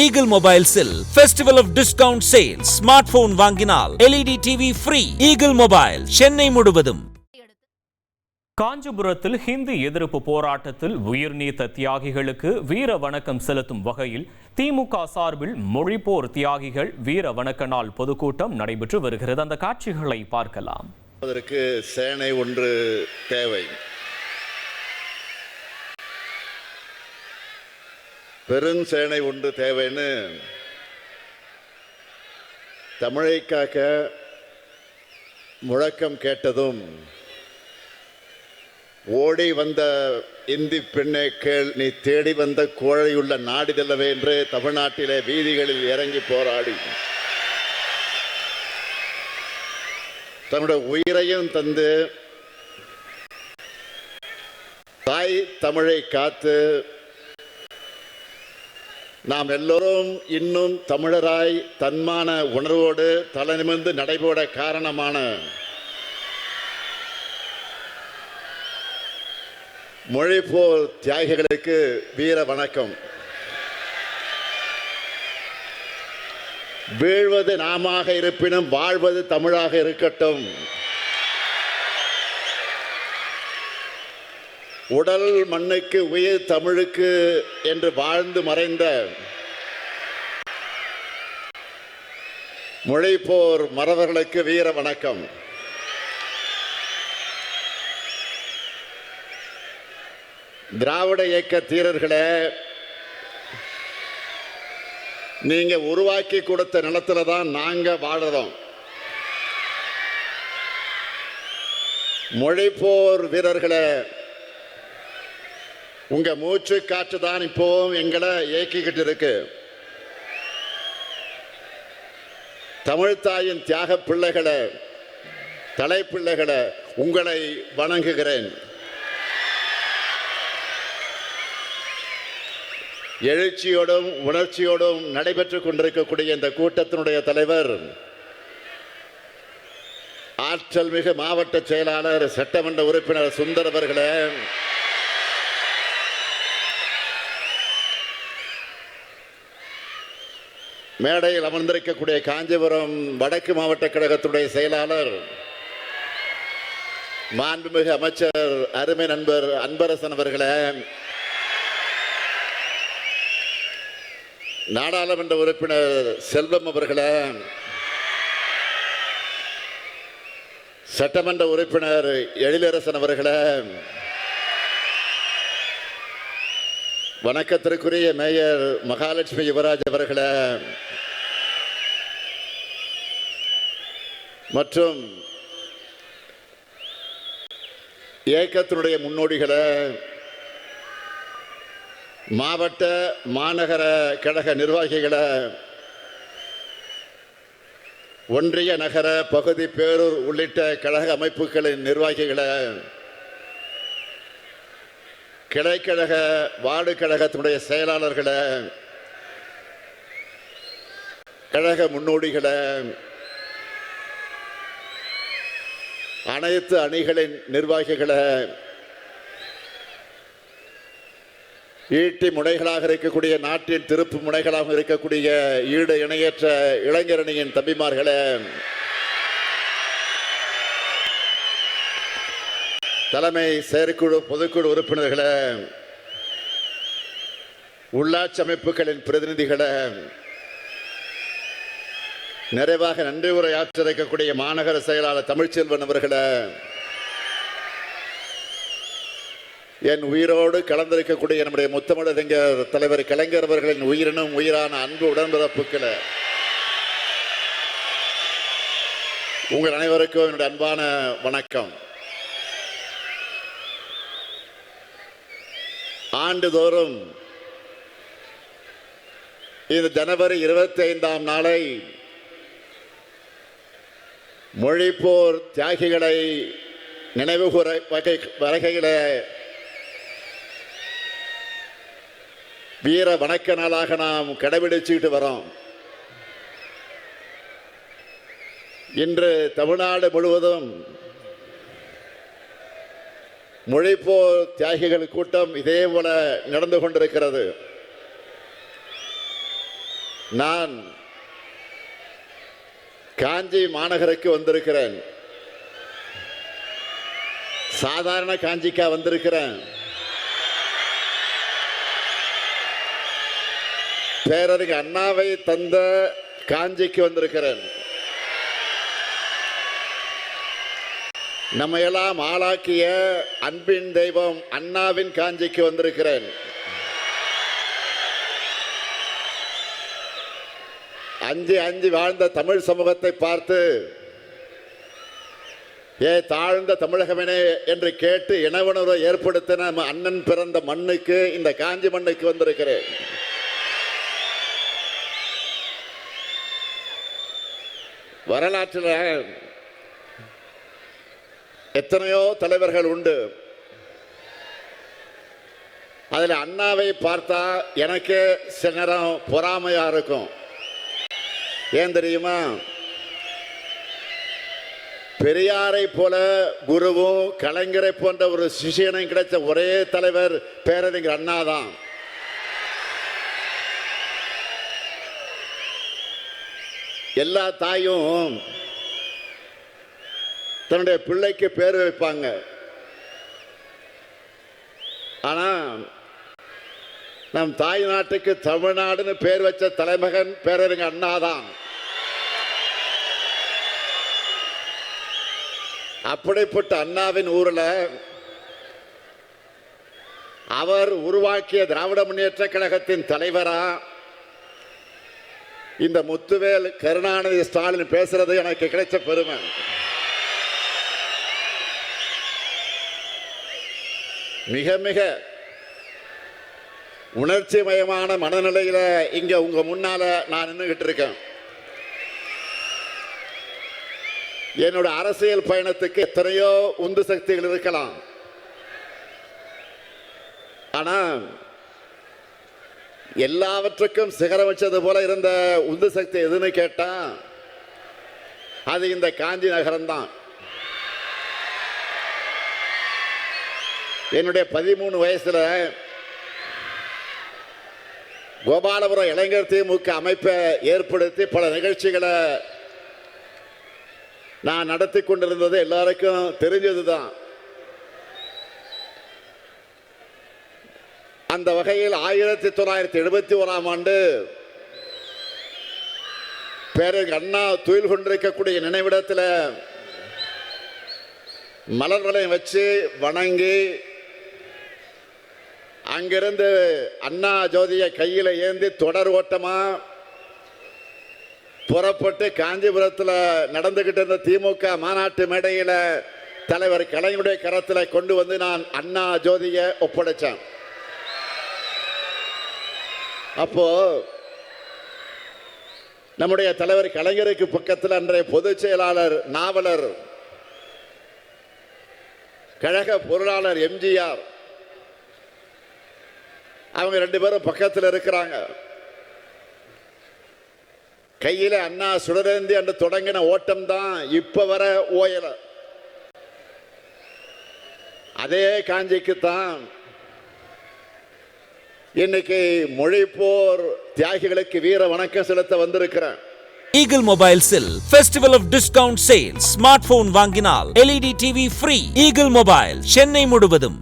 Eagle Mobiles-இல் Festival of Discount Sale. Smartphone வாங்கினால் LED TV free. Eagle Mobile, Chennai முழுவதும். காஞ்சிபுரத்தில் ஹிந்தி எதிர்ப்பு போராட்டத்தில் உயிர் நீத்த தியாகிகளுக்கு வீர வணக்கம் செலுத்தும் வகையில் திமுக சார்பில் மொழிப்போர் தியாகிகள் வீர வணக்க நாள் பொதுக்கூட்டம் நடைபெற்று வருகிறது. அந்த காட்சிகளை பார்க்கலாம். அதற்கு சேனை ஒன்று தேவை. பெருஞ்சேனை ஒன்று தேவைன்னு தமிழை காக்க முழக்கம் கேட்டதும் ஓடி வந்த இந்தி பெண்ணே கேள், நீ தேடி வந்த கோழையுள்ள நாடிதல்லவே என்று தமிழ்நாட்டிலே வீதிகளில் இறங்கி போராடி தன்னுடைய உயிரையும் தந்து தாய் தமிழை காத்து நாம் எல்லோரும் இன்னும் தமிழராய் தன்மான உணர்வோடு தலை நிமிர்ந்து நடைபோட காரணமான மொழிப்போர் தியாகிகளுக்கு வீர வணக்கம். வீழ்வது நாமாக இருப்பினும் வாழ்வது தமிழாக இருக்கட்டும். உடல் மண்ணுக்கு உயிர் தமிழுக்கு என்று வாழ்ந்து மறைந்த மொழிப்போர் மறவர்களுக்கு வீர வணக்கம். திராவிட இயக்க தீரர்களே, நீங்க உருவாக்கி கொடுத்த நிலத்துல தான் நாங்க வாழறோம். மொழிப்போர் வீரர்களே, உங்க மூச்சு காற்று தான் இப்போ எங்களை இயக்கிக்கிட்டு இருக்கு. தமிழ் தாயின் தியாக பிள்ளைகளை, தலைப்பிள்ளைகளை உங்களை வணங்குகிறேன். எழுச்சியோடும் உணர்ச்சியோடும் நடைபெற்றுக் கொண்டிருக்கக்கூடிய இந்த கூட்டத்தினுடைய தலைவர், ஆற்றல் மிகு மாவட்ட செயலாளர் சட்டமன்ற உறுப்பினர் சுந்தர் அவர்களே, மேடையில் அமர்ந்திருக்கக்கூடிய காஞ்சிபுரம் வடக்கு மாவட்ட கழகத்துடைய செயலாளர் மாண்புமிகு அமைச்சர் அருமை நண்பர் அன்பரசன் அவர்களே, நாடாளுமன்ற உறுப்பினர் செல்வம் அவர்களே, சட்டமன்ற உறுப்பினர் எழிலரசன் அவர்களே, வணக்கத்திற்குரிய மேயர் மகாலட்சுமி யுவராஜ் அவர்களே, மற்றும் இயக்கத்தினுடைய முன்னோடிகளே, மாவட்ட மாநகர கழக நிர்வாகிகளே, ஒன்றிய நகர பகுதி பேரூர் உள்ளிட்ட கழக அமைப்புகளின் நிர்வாகிகளே, கிளைக்கழக வார்டு கழகத்தினுடைய செயலாளர்களே, கழக முன்னோடிகளே, அனைத்து அணிகளின் நிர்வாகிகளே, ஈட்டி முனைகளாக இருக்கக்கூடிய நாட்டின் திருப்பு முனைகளாக இருக்கக்கூடிய ஈடு இணையற்ற இளைஞரணியின் தம்பிமார்களே, தலைமை செயற்குழு பொதுக்குழு உறுப்பினர்களே, உள்ளாட்சி அமைப்புகளின் பிரதிநிதிகளே, நிறைவாக நன்றி உரையாற்ற இருக்கக்கூடிய மாநகர செயலாளர் தமிழ்ச்செல்வன் அவர்களே, என் உயிரோடு கலந்திருக்கக்கூடிய நம்முடைய முத்தமிழறிஞர் தலைவர் கலைஞர் அவர்களின் உயிரினும் உயிரான அன்பு உடன்பிறப்புக்களே, உங்கள் அனைவருக்கும் என்னுடைய அன்பான வணக்கம். ஆண்டுதோறும் இந்த ஜனவரி 25ஆம் நாளை மொழிப்போர் தியாகிகளை நினைவுகூர வகையிலே வீர வணக்க நாளாக நாம் கடைபிடிச்சுக்கிட்டு வரோம். இன்று தமிழ்நாடு முழுவதும் மொழிப்போர் தியாகிகள் கூட்டம் இதே போல நடந்து கொண்டிருக்கிறது. நான் காஞ்சி மாநகருக்கு வந்திருக்கிறேன். சாதாரண காஞ்சிக்கா வந்திருக்கிறேன். பேரறிஞர் அண்ணாவை தந்த காஞ்சிக்கு வந்திருக்கிறேன். நம்ம எல்லாம் ஆளாக்கிய அன்பின் தெய்வம் அண்ணாவின் காஞ்சிக்கு வந்திருக்கிறேன். அஞ்சு அஞ்சு வாழ்ந்த தமிழ் சமூகத்தை பார்த்து ஏ தாழ்ந்த தமிழகமே என்று கேட்டு இனவுணர்வை ஏற்படுத்தின நம்ம அண்ணன் பிறந்த மண்ணுக்கு, இந்த காஞ்சி மண்ணுக்கு வந்திருக்கிறேன். வரலாற்றில் எத்தனையோ தலைவர்கள் உண்டு. அதில் அண்ணாவை பார்த்தா எனக்கு சிலரம் பொறாமையா இருக்கும். ஏன் தெரியுமா? பெரியாரை போல குருவும் கலைஞரை போன்ற ஒரு சிஷியனும் கிடைச்ச ஒரே தலைவர் பேரறிஞர் அண்ணா தான். எல்லா தாயும் தன்னுடைய பிள்ளைக்கு பேர் வைப்பாங்க. ஆனா நம் தாய் நாட்டுக்கு தமிழ்நாடுன்னு பேர் வச்ச தலைமகன் பேரறிஞர் அண்ணா தான். அப்படிப்பட்ட அண்ணாவின் ஊரில் அவர் உருவாக்கிய திராவிட முன்னேற்ற கழகத்தின் தலைவரா இந்த முத்துவேல் கருணாநிதி ஸ்டாலின் பேசுறது எனக்கு கிடைச்ச பெருமை. மிக மிக உணர்ச்சி மயமான மனநிலையில இங்க உங்க முன்னால நான் நின்றுகிட்டு இருக்கேன். என்னோட அரசியல் பயணத்துக்கு எத்தனையோ உந்து சக்திகள் இருக்கலாம். ஆனா எல்லாவற்றுக்கும் சிகரம் வச்சது போல இருந்த உந்து சக்தி எதுன்னு கேட்டா அது இந்த காஞ்சி நகரம் தான். என்னுடைய 13 வயசுல கோபாலபுரம் இளைஞர் திமுக அமைப்பை ஏற்படுத்தி பல நிகழ்ச்சிகளை நான் நடத்தி கொண்டிருந்தது எல்லாருக்கும் தெரிஞ்சதுதான். அந்த வகையில் 1971ஆம் ஆண்டு பேரறிஞர் அண்ணா துயில் கொண்டிருக்கக்கூடிய நினைவிடத்தில் மலர்களை வச்சு வணங்கி அங்கிருந்து அண்ணா ஜோதியை கையில் ஏந்தி தொடர் ஓட்டமா புறப்பட்டு காஞ்சிபுரத்தில் நடந்துகிட்டு இருந்த திமுக மாநாட்டு மேடையில் தலைவர் கலைஞருடைய கரத்தில் கொண்டு வந்து நான் அண்ணா ஜோதியை ஒப்படைச்சேன். அப்போ நம்முடைய தலைவர் கலைஞருக்கு பக்கத்தில் அன்றைய பொதுச் செயலாளர் நாவலர் கழக பொருளாளர் எம்ஜிஆர் அவங்க 2 பேரும் பக்கத்தில் இருக்கிறாங்க. கையில அண்ணா சுடரேந்தி என்று தொடங்கின ஓட்டம் தான் இப்ப வர ஓயல. அதே காஞ்சிக்குத்தான் இன்னைக்கு மொழிப்போர் தியாகிகளுக்கு வீர வணக்கம் செலுத்த வந்திருக்கிறேன். Eagle Mobiles-இல் Festival of Discount Sales, smart phone வாங்கினால் LED TV free. Eagle Mobile, Chennai முழுவதும்.